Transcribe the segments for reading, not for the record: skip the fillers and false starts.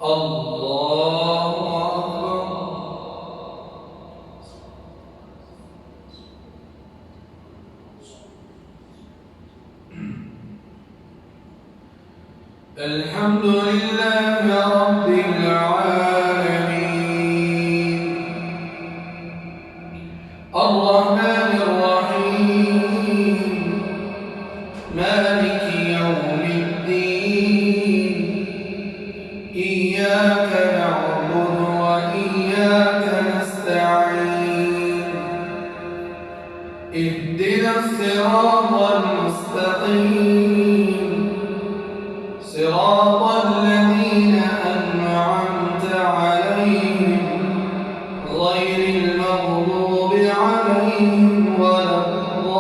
الله أكبر. الحمد لله رب العالمين الرحمن الرحيم مالك يوم الدين إياك نعبد وإياك نستعين اهدنا الصراط المستقيم صراط الذين أنعمت عليهم غير المغضوب عليهم ولا الضالين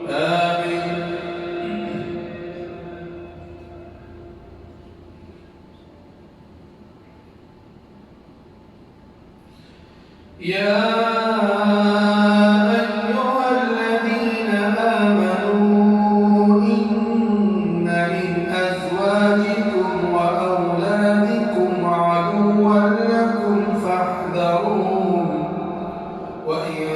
آمين. يا وإن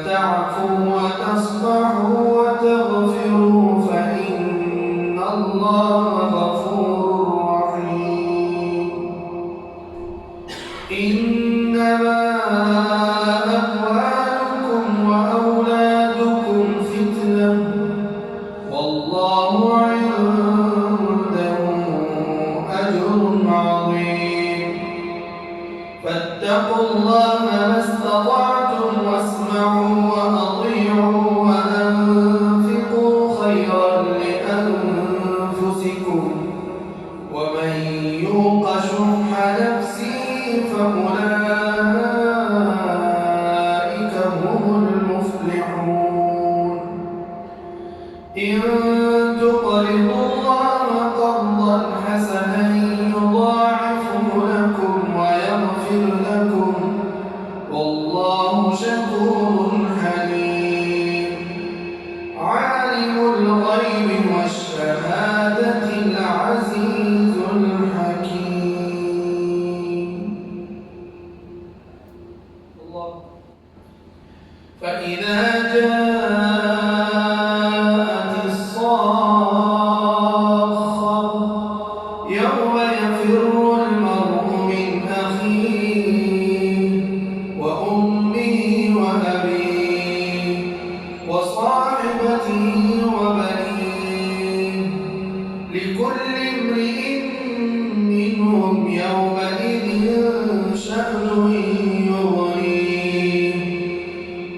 تعفوا وتصفحوا وتغفروا فإن الله غفور رحيم. إنما أموالكم وأولادكم فتنة والله عنده أجر عظيم فاتقوا الله ما استطعتم واسمعوا وأطيعوا وأنفقوا خيرا لأنفسكم ومن يوق شح نفسه فأولئك هم المفلحون. إن تقرضوا الله قرضا حسنا يضاعفه لكم ويغفر لكم والله شكور حليم. عالم الغيب والشهادة العزيز الحكيم. الله. فإذا جاءت الصاخة يوم يفر المرء من أخيه وأمه وأبيه وصاحبته وبنيه لكل امرئ منهم يومئذ شأن يغنيه.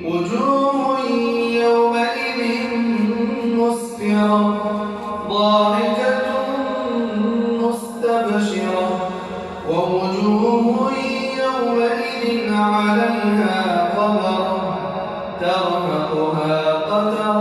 وجوه يومئذ مسفرة ضاحكة مستبشرة ووجوه يومئذ عليها غبرة ترهقها قترة